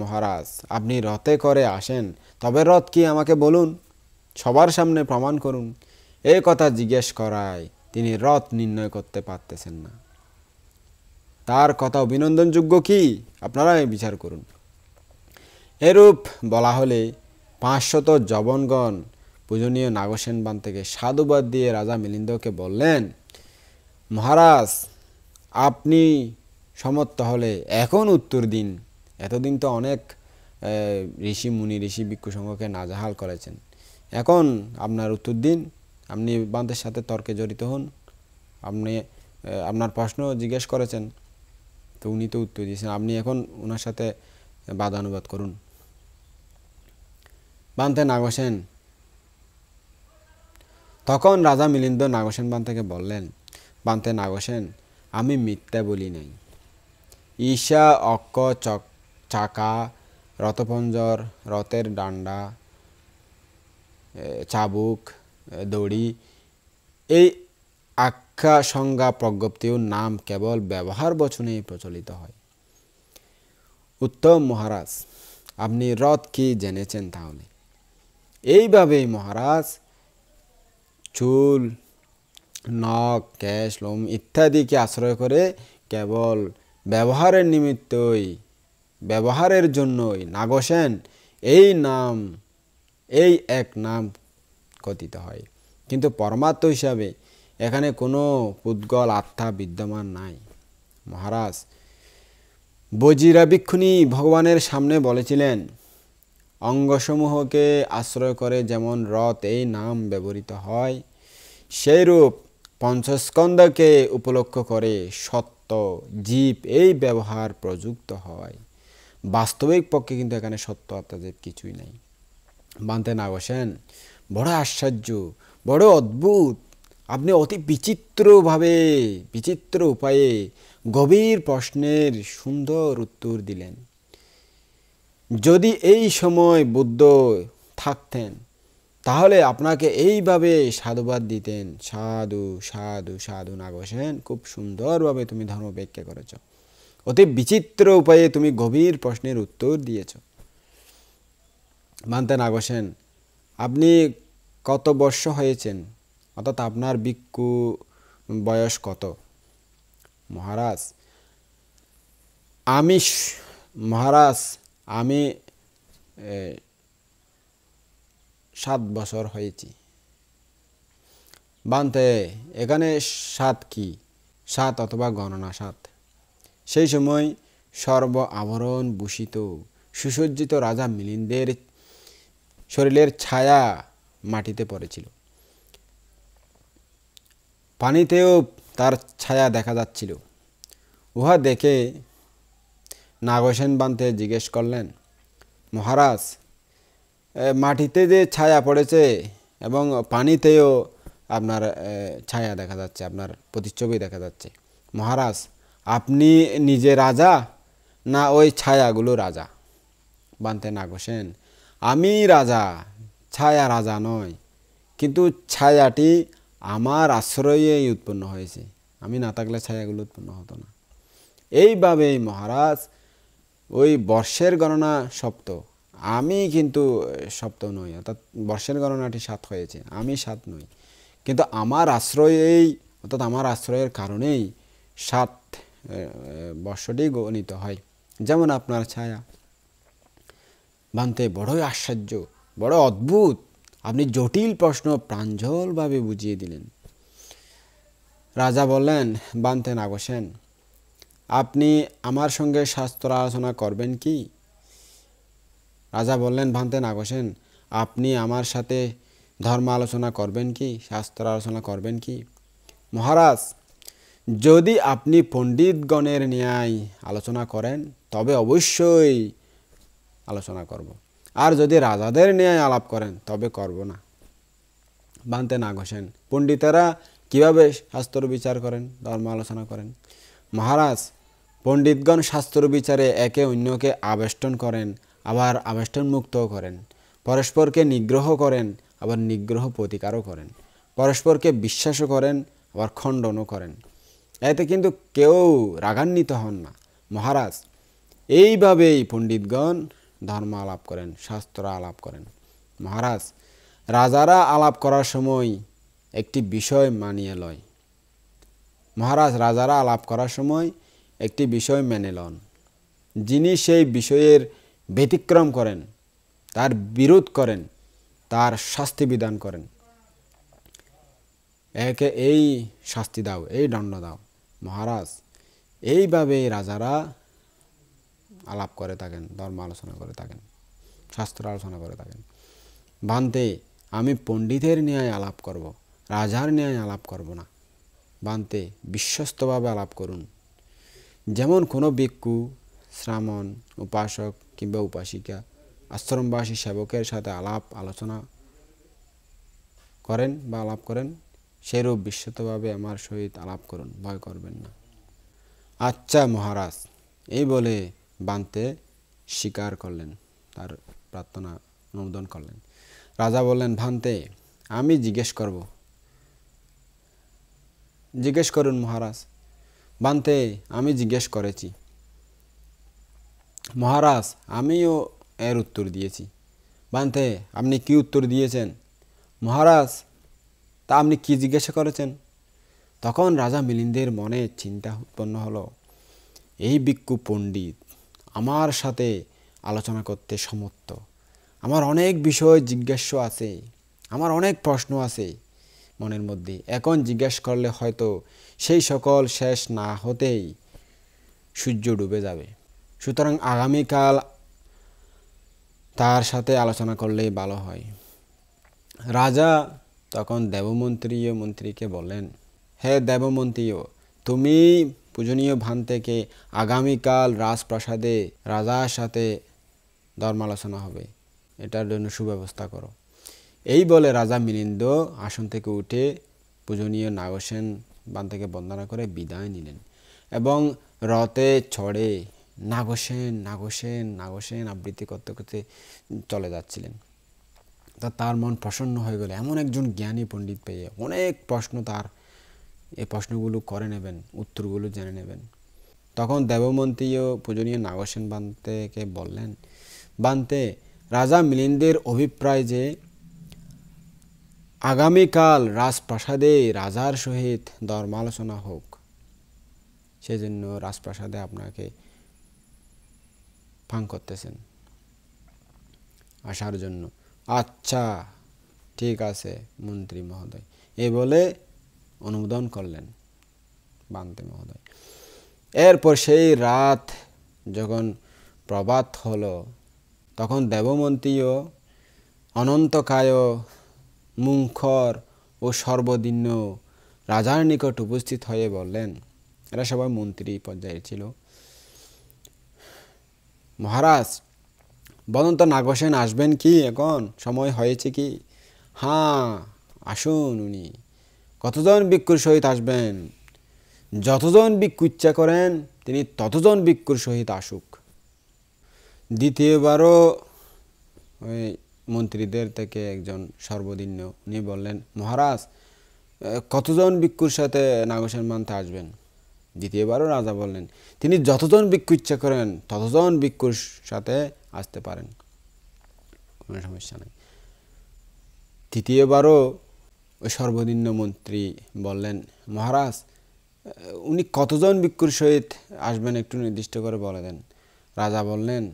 মহারাজ আপনি রথে করে আসেন, তবে রথ কি আমাকে বলুন, সবার সামনে প্রমাণ করুন। এই কথা জিজ্ঞেস করায় তিনি রথ নির্ণয় করতে পারতেছেন না। তার কথা অভিনন্দনযোগ্য কি, আপনারাই বিচার করুন। এরূপ বলা হলে ৫০০ যবনগণ পূজনীয় নাগসেন বান থেকে সাধুবাদ দিয়ে রাজা মিলিন্দকে বললেন, মহারাজ আপনি সমর্থ হলে এখন উত্তর দিন। এতদিন তো অনেক ঋষি মুনি, ঋষি ভিক্ষু সংঘকে নাজেহাল করেছেন, এখন আপনার উত্তর দিন। আপনি বান্তের সাথে তর্কে জড়িত হন, আপনি আপনার প্রশ্ন জিজ্ঞেস করেছেন, তো উনি তো উত্তর দিয়েছেন, আপনি এখন ওনার সাথে বাদানুবাদ করুন। বান্তে নাগসেন তখন রাজা মিলিন্দ নাগসেন বান থেকে বললেন, বান্তে নাগসেন, আমি মিথ্যা বলি নাই। ঈশা, অক্ষ, চাকা, রথপঞ্জর, রথের ডান্ডা, চাবুক, দড়ি, এই আখ্যা সংজ্ঞা প্রজ্ঞপ্তির নাম কেবল ব্যবহার বচনেই প্রচলিত হয়। উত্তম মহারাজ, আপনি রথ কি জেনেছেন তাহলে? এইভাবেই মহারাজ চুল, নখ, কেশ, লোম ইত্যাদিকে আশ্রয় করে কেবল ব্যবহারের নিমিত্তই, ব্যবহারের জন্যই নাগসেন এই এক নাম কথিত হয়, কিন্তু পরমার্থ হিসাবে এখানে কোনো পুদ্গল আত্মা বিদ্যমান নাই। মহারাজ, বজিরা ভিক্ষুণী ভগবানের সামনে বলেছিলেন, অঙ্গসমূহকে আশ্রয় করে যেমন রথ এই নাম ব্যবহৃত হয়, সেইরূপ পঞ্চস্কন্ধকে উপলক্ষ করে সত্য, জীব এই ব্যবহার প্রযুক্ত হয়। বাস্তবিক পক্ষে কিন্তু এখানে সত্য আত্মা জীব কিছুই নাই। বান্তে নাগসেন, বড় আশ্চর্য, বড় অদ্ভুত, আপনি অতি বিচিত্রভাবে, বিচিত্র উপায়ে গভীর প্রশ্নের সুন্দর উত্তর দিলেন। যদি এই সময় বুদ্ধ থাকতেন তাহলে আপনাকে এইভাবে সাধুবাদ দিতেন, সাধু সাধু সাধু নাগসেন, খুব সুন্দরভাবে তুমি ধর্ম ব্যাখ্যা করেছ, অতি বিচিত্র উপায়ে তুমি গভীর প্রশ্নের উত্তর দিয়েছ। বান্তে নাগসেন, আপনি কত বর্ষ হয়েছেন, অর্থাৎ আপনার ভিক্ষু বয়স কত? মহারাজ, আমি 7 বছর হয়েছি। বান্তে, এখানে 7 কি? 7 অথবা গণনা 7। সেই সময় সর্ব আভরণ ভূষিত সুসজ্জিত রাজা মিলিন্দের শরীরের ছায়া মাটিতে পড়েছিল, পানিতেও তার ছায়া দেখা যাচ্ছিল। উহা দেখে নাগসেন বান্তে জিজ্ঞেস করলেন, মহারাজ, মাটিতে যে ছায়া পড়েছে এবং পানিতেও আপনার ছায়া দেখা যাচ্ছে, আপনার প্রতিচ্ছবি দেখা যাচ্ছে, মহারাজ আপনি নিজে রাজা না ওই ছায়াগুলো রাজা? বান্তে নাগসেন, আমি রাজা, ছায়া রাজা নয়, কিন্তু ছায়াটি আমার আশ্রয়েই উৎপন্ন হয়েছে, আমি না থাকলে ছায়াগুলো উৎপন্ন হতো না। এইভাবেই মহারাজ ওই বর্ষের গণনা সপ্ত, আমি কিন্তু সপ্ত নই, অর্থাৎ বর্ষের গণনাটি 7 হয়েছে, আমি 7 নই, কিন্তু আমার আশ্রয়েই, অর্থাৎ আমার আশ্রয়ের কারণেই 7 বর্ষটি গণিত হয়, যেমন আপনার ছায়া। বান্তে, বড়ই আশ্চর্য, বড় অদ্ভুত, আপনি জটিল প্রশ্ন প্রাঞ্জলভাবে বুঝিয়ে দিলেন। রাজা বললেন, বান্তে নাগসেন, আপনি আমার সঙ্গে শাস্ত্র আলোচনা করবেন কি? রাজা বললেন, বান্তে নাগসেন, আপনি আমার সাথে ধর্ম আলোচনা করবেন কি, শাস্ত্র আলোচনা করবেন কি? মহারাজ, যদি আপনি পণ্ডিতগণের ন্যায় আলোচনা করেন তবে অবশ্যই আলোচনা করব, আর যদি রাজাদের ন্যায় আলাপ করেন তবে করব না। বান্তে নাগসেন, পণ্ডিতেরা কিভাবে শাস্ত্র বিচার করেন, ধর্ম আলোচনা করেন? মহারাজ, পণ্ডিতগণ শাস্ত্র বিচারে একে অন্যকে আবেষ্টন করেন, আবার আবেষ্টন মুক্তও করেন। পরস্পরকে নিগ্রহ করেন, আবার নিগ্রহ প্রতিকারও করেন, পরস্পরকে বিশ্বাসও করেন, আবার খণ্ডনও করেন। এতে কিন্তু কেউ রাগান্বিত হন না। মহারাজ, এইভাবেই পণ্ডিতগণ ধর্ম আলাপ করেন, শাস্ত্র আলাপ করেন। মহারাজ, রাজারা আলাপ করার সময় একটি বিষয় মানিয়ে লয়। মহারাজ, রাজারা আলাপ করার সময় একটি বিষয় মেনে লন। যিনি সেই বিষয়ের ব্যতিক্রম করেন, তার বিরোধ করেন, তার শাস্তি বিধান করেন। একে এই শাস্তি দাও, এই দণ্ড দাও। মহারাজ, এইভাবে রাজারা আলাপ করে থাকেন, ধর্ম আলোচনা করে থাকেন, শাস্ত্র আলোচনা করে থাকেন। বান্তে, আমি পণ্ডিতের ন্যায় আলাপ করব, রাজার ন্যায় আলাপ করব না। বান্তে, বিশ্বস্তভাবে আলাপ করুন। যেমন কোনো ভিক্ষু, শ্রামণ, উপাসক কিংবা উপাসিকা আশ্রমবাসী সেবকের সাথে আলাপ আলোচনা করেন বা আলাপ করেন, সেরূপ বিশ্বস্তভাবে আমার সহিত আলাপ করুন, ভয় করবেন না। আচ্ছা মহারাজ, এই বলে বান্তে স্বীকার করলেন, তার প্রার্থনা অনুমোদন করলেন। রাজা বললেন, ভান্তে, আমি জিজ্ঞেস করব। জিজ্ঞেস করুন মহারাজ। বান্তে, আমি জিজ্ঞেস করেছি। মহারাজ, আমিও এর উত্তর দিয়েছি। বান্তে, আপনি কি উত্তর দিয়েছেন? মহারাজ, তা আপনি কি জিজ্ঞাসা করেছেন? তখন রাজা মিলিন্দের মনে চিন্তা উৎপন্ন হলো, এই ভিক্ষু পণ্ডিত আমার সাথে আলোচনা করতে সমর্থ। আমার অনেক বিষয় জিজ্ঞাস্য আছে, আমার অনেক প্রশ্ন আছে মনের মধ্যে। এখন জিজ্ঞাসা করলে হয়তো সেই সকল শেষ না হতেই সূর্য ডুবে যাবে। সুতরাং আগামীকাল তার সাথে আলোচনা করলেই ভালো হয়। রাজা তখন দেবমন্ত্রী ও মন্ত্রীকে বললেন, হে দেবমন্ত্রীও, তুমি পূজনীয় ভান্তেকে আগামীকাল রাজপ্রাসাদে রাজার সাথে ধর্মালোচনা হবে, এটার জন্য সুব্যবস্থা করো। এই বলে রাজা মিলিন্দ আসন থেকে উঠে পূজনীয় নাগসেন ভান্তেকে বন্দনা করে বিদায় নিলেন এবং রথে চড়ে নাগসেন নাগসেন নাগসেন আবৃত্তি করতে করতে চলে যাচ্ছিলেন। তার মন প্রসন্ন হয়ে গেল। এমন একজন জ্ঞানী পণ্ডিত পেয়ে অনেক প্রশ্ন, তার এই প্রশ্নগুলো করে নেবেন, উত্তরগুলো জেনে নেবেন। তখন দেবমন্ত্রী ও পূজনীয় নাগসেন বান্তেকে বললেন, বান্তে, রাজা মিলিন্দের অভিপ্রায় যে আগামীকাল রাজপ্রাসাদে রাজার সহিত ধর্মালোচনা হোক, সেজন্য রাজপ্রাসাদে আপনাকে ফাঁক করতেছেন আসার জন্য। আচ্ছা, ঠিক আছে মন্ত্রী মহোদয়, এ বলে অনুমোদন করলেন বান্তে মহোদয়। এরপর সেই রাত যখন প্রভাত হলো, তখন দেবমন্ত্রীও অনন্তকায়, মুঙ্খর ও সর্বদিন্য রাজার নিকট উপস্থিত হয়ে বললেন, এরা সবাই মন্ত্রী পর্যায়ে ছিল, মহারাজ, বলুন তো নাগসেন আসবেন কি? এখন সময় হয়েছে কি? হ্যাঁ, আসুন। উনি কতজন ভিক্ষুর সহিত আসবেন? যতজন ভিক্ষু ইচ্ছা করেন তিনি ততজন ভিক্ষুর সহিত আসুক। দ্বিতীয়বারও ওই মন্ত্রীদের থেকে একজন সর্বদিন্য, উনি বললেন, মহারাজ, কতজন ভিক্ষুর সাথে নাগসেন মানতে আসবেন? দ্বিতীয়বারও রাজা বললেন, তিনি যতজন ভিক্ষু ইচ্ছা করেন ততজন ভিক্ষুর সাথে আসতে পারেন, কোনো সমস্যা নেই। তৃতীয়বারও ওই সর্বদিন্য মন্ত্রী বললেন, মহারাজ, উনি কতজন ভিক্ষুর সহিত আসবেন একটু নির্দিষ্ট করে বলে দেন। রাজা বললেন,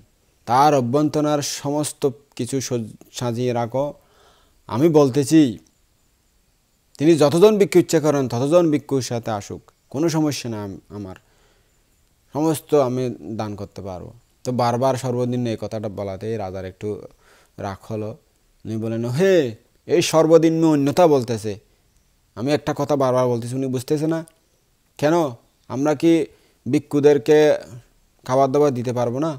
তার অভ্যন্তরার সমস্ত কিছু সাজিয়ে রাখো, আমি বলতেছি তিনি যতজন ভিক্ষু ইচ্ছা করেন ততজন ভিক্ষুর সাথে আসুক, কোনো সমস্যা না, আমার সমস্ত আমি দান করতে পারবো। তো বারবার সর্বদিন এই কথাটা বলাতেই রাজার একটু রাগ হলো। উনি বলেন, হে, এই সর্বদিন অন্যথা বলতেছে, আমি একটা কথা বারবার বলতেছি, উনি বুঝতেছে না কেন? আমরা কি ভিক্ষুদেরকে খাবার দাবার দিতে পারবো না?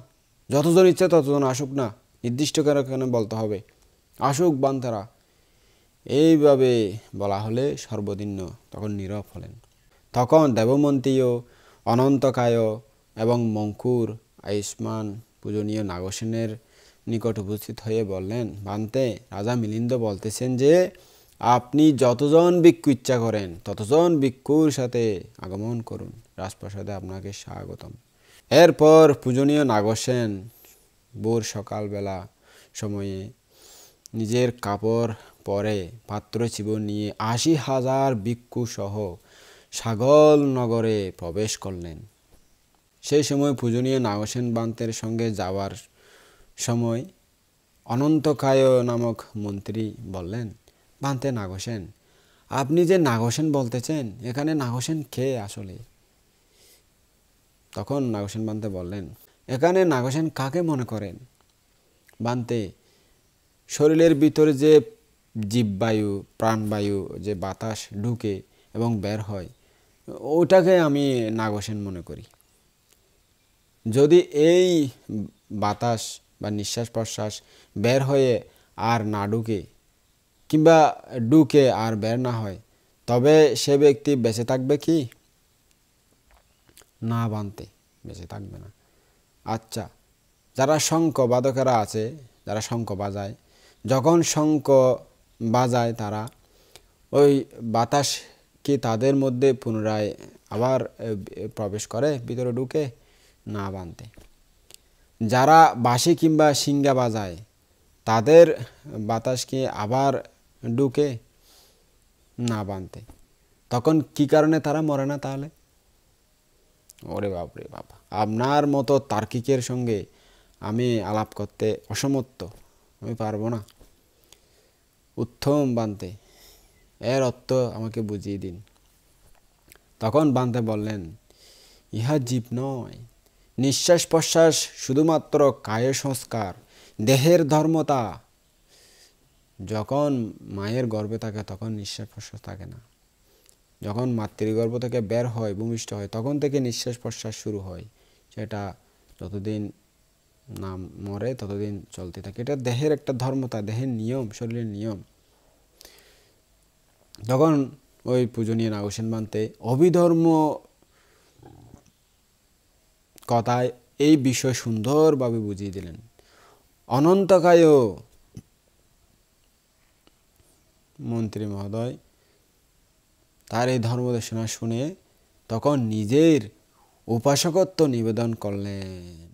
যতজন ইচ্ছা ততজন আসুক না, নির্দিষ্ট করে কেন বলতে হবে? আসুক বান্তারা। এইভাবে বলা হলে সর্বদিন্য তখন নীরব হলেন। তখন দেবমন্ত্রীও অনন্তকায় এবং মঙ্কুর আয়ুষ্মান পূজনীয় নাগসেনের নিকট উপস্থিত হয়ে বললেন, বান্তে, রাজা মিলিন্দ বলতেছেন যে আপনি যতজন ভিক্ষু ইচ্ছা করেন ততজন ভিক্ষুর সাথে আগমন করুন, রাজপ্রাসাদে আপনাকে স্বাগতম। এরপর পূজনীয় নাগসেন ভোর সকালবেলা সময়ে নিজের কাপড় পরে পাত্র চিবর নিয়ে ৮০,০০০ ভিক্ষু সহ সাগল নগরে প্রবেশ করলেন। সেই সময় পূজনীয় নাগসেন বান্তের সঙ্গে যাওয়ার সময় অনন্তকায় নামক মন্ত্রী বললেন, বান্তে নাগসেন, আপনি যে নাগসেন বলতেছেন, এখানে নাগসেন কে আসলে? তখন নাগসেন বান্তে বললেন, এখানে নাগসেন কাকে মনে করেন? বান্তে, শরীরের ভিতরে যে জীববায়ু, প্রাণবায়ু, যে বাতাস ঢুকে এবং বের হয়, ওটাকে আমি নাগসেন মনে করি। যদি এই বাতাস বা নিঃশ্বাস প্রশ্বাস বের হয়ে আর না ঢুকে, কিংবা ঢুকে আর বের না হয়, তবে সে ব্যক্তি বেঁচে থাকবে কি? না বান্তে, বেঁচে থাকবে না। আচ্ছা, যারা শঙ্খ বাদকেরা আছে, যারা শঙ্খ বাজায়, যখন শঙ্খ বাজায় তারা, ওই বাতাস কি তাদের মধ্যে পুনরায় আবার প্রবেশ করে, ভিতরে ঢুকে? না বান্তে। যারা বাঁশি কিংবা শিঙ্গা বাজায়, তাদের বাতাস কি আবার ঢুকে? না বান্তে। তখন কি কারণে তারা মরে না তাহলে? ওরে বাপরে বাবা, আপনার মতো তার্কিকের সঙ্গে আমি আলাপ করতে অসমর্থ, আমি পারবো না। উত্তম বান্তে, এর অর্থ আমাকে বুঝিয়ে দিন। তখন বান্তে বললেন, ইহা জীব নয়, নিঃশ্বাস প্রশ্বাস শুধুমাত্র কায় সংস্কার, দেহের ধর্মতা। যখন মায়ের গর্ভে থাকে তখন নিঃশ্বাস প্রশ্বাস থাকে না, যখন মাতৃগর্ভ থেকে বের হয়, ভূমিষ্ঠ হয়, তখন থেকে নিঃশ্বাস প্রশ্বাস শুরু হয়। সেটা যতদিন না মরে ততদিন চলতে থাকে। এটা দেহের একটা ধর্মতা, দেহের নিয়ম, শরীরের নিয়ম। তখন ওই পূজনীয় নাগসেন বান্তে অভিধর্ম কথায় এই বিষয় সুন্দরভাবে বুঝিয়ে দিলেন। অনন্তকায় মন্ত্রী মহোদয় তার এই ধর্মদেশনা শুনে তখন নিজের উপাসকত্ব নিবেদন করলেন।